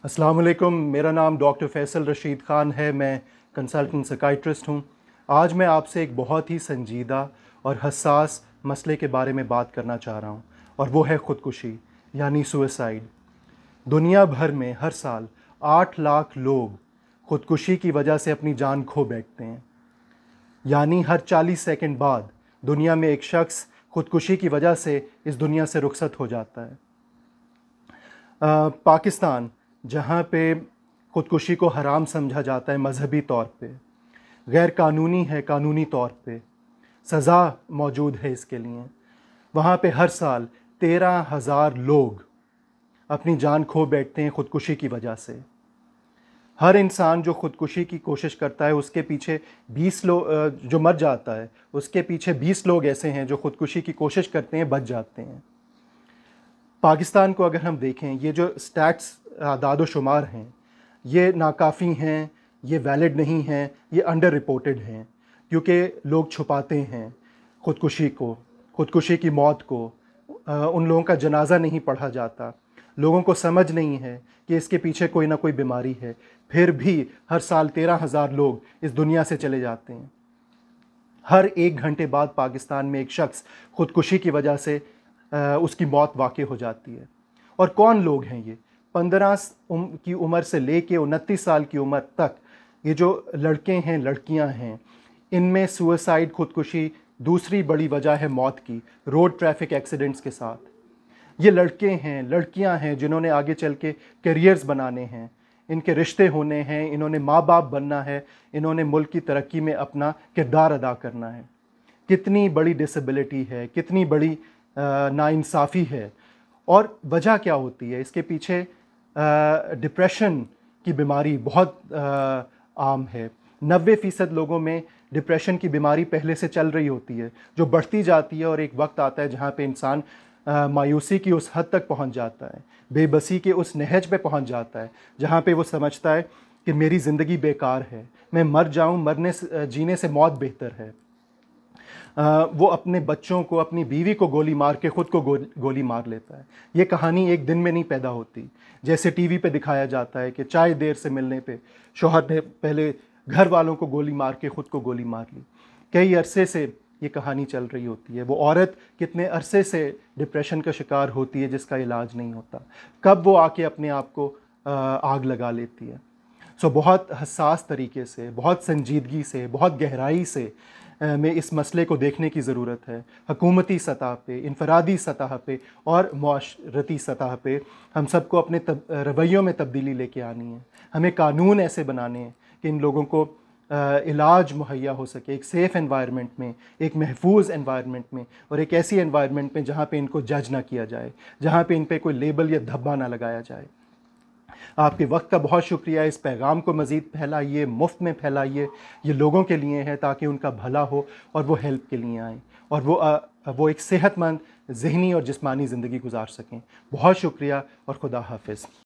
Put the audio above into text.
अस्सलाम वालेकुम। मेरा नाम डॉक्टर फैसल रशीद ख़ान है। मैं कंसल्टेंट साइकियाट्रिस्ट हूँ। आज मैं आपसे एक बहुत ही संजीदा और हसास मसले के बारे में बात करना चाह रहा हूँ, और वो है ख़ुदकुशी यानी सुसाइड। दुनिया भर में हर साल 8 लाख लोग ख़ुदकुशी की वजह से अपनी जान खो बैठते हैं। यानी हर 40 सेकंड बाद दुनिया में एक शख्स ख़ुदकुशी की वजह से इस दुनिया से रुखसत हो जाता है। पाकिस्तान, जहाँ पे ख़ुदकुशी को हराम समझा जाता है मजहबी तौर पे, गैर कानूनी है कानूनी तौर पे, सज़ा मौजूद है इसके लिए, वहाँ पे हर साल 13,000 लोग अपनी जान खो बैठते हैं ख़ुदकुशी की वजह से। हर इंसान जो ख़ुदकुशी की कोशिश करता है उसके पीछे 20 लोग, जो मर जाता है उसके पीछे 20 लोग ऐसे हैं जो ख़ुदकुशी की कोशिश करते हैं, बच जाते हैं। पाकिस्तान को अगर हम देखें, ये जो स्टैट्स आदाद शुमार हैं ये नाकाफ़ी हैं, ये वैलिड नहीं हैं, ये अंडर रिपोर्टेड हैं, क्योंकि लोग छुपाते हैं ख़ुदकुशी को, ख़ुदकुशी की मौत को। उन लोगों का जनाजा नहीं पढ़ा जाता। लोगों को समझ नहीं है कि इसके पीछे कोई ना कोई बीमारी है। फिर भी हर साल 13,000 लोग इस दुनिया से चले जाते हैं। हर 1 घंटे बाद पाकिस्तान में एक शख्स ख़ुदकुशी की वजह से उसकी मौत वाक़ई हो जाती है। और कौन लोग हैं ये? 15 की उम्र से लेके 29 साल की उम्र तक ये जो लड़के हैं, लड़कियां हैं, इनमें सुसाइड, ख़ुदकुशी दूसरी बड़ी वजह है मौत की, रोड ट्रैफिक एक्सीडेंट्स के साथ। ये लड़के हैं, लड़कियां हैं जिन्होंने आगे चल के करियर्स बनाने हैं, इनके रिश्ते होने हैं, इन्होंने माँ बाप बनना है, इन्होंने मुल्क की तरक्की में अपना किरदार अदा करना है। कितनी बड़ी डिसेबिलिटी है, कितनी बड़ी नाइंसाफ़ी है। और वजह क्या होती है इसके पीछे? डिप्रेशन की बीमारी बहुत आम है। 90% लोगों में डिप्रेशन की बीमारी पहले से चल रही होती है, जो बढ़ती जाती है, और एक वक्त आता है जहाँ पे इंसान मायूसी की उस हद तक पहुँच जाता है, बेबसी के उस नहज पे पहुँच जाता है, जहाँ पे वो समझता है कि मेरी ज़िंदगी बेकार है, मैं मर जाऊँ, जीने से मौत बेहतर है। वो अपने बच्चों को, अपनी बीवी को गोली मार के ख़ुद को गोली मार लेता है। ये कहानी एक दिन में नहीं पैदा होती। जैसे टीवी पे दिखाया जाता है कि चाय देर से मिलने पे शौहर ने पहले घर वालों को गोली मार के ख़ुद को गोली मार ली। कई अरसे से ये कहानी चल रही होती है। वो औरत कितने अरसे से डिप्रेशन का शिकार होती है जिसका इलाज नहीं होता, कब वो आके अपने आप को आग लगा लेती है। सो बहुत हसास तरीके से, बहुत संजीदगी से, बहुत गहराई से में इस मसले को देखने की ज़रूरत है। हुकूमती सतह पे, इनफरादी सतह पे और मुआशरती सतह पे हम सबको अपने रवैयों में तब्दीली लेके आनी है। हमें कानून ऐसे बनाने हैं कि इन लोगों को इलाज मुहैया हो सके, एक सेफ़ एनवायरनमेंट में, एक महफूज एनवायरनमेंट में, और एक ऐसी एनवायरनमेंट में जहाँ पे इनको जज ना किया जाए, जहाँ पे इन पे कोई लेबल या धब्बा ना लगाया जाए। आपके वक्त का बहुत शुक्रिया। इस पैगाम को मज़ीद फैलाइए, मुफ्त में फैलाइए। ये लोगों के लिए है ताकि उनका भला हो और वो हेल्प के लिए आएँ, और वो एक सेहतमंद ज़हनी और जिस्मानी ज़िंदगी गुजार सकें। बहुत शुक्रिया और खुदा हाफ़िज़।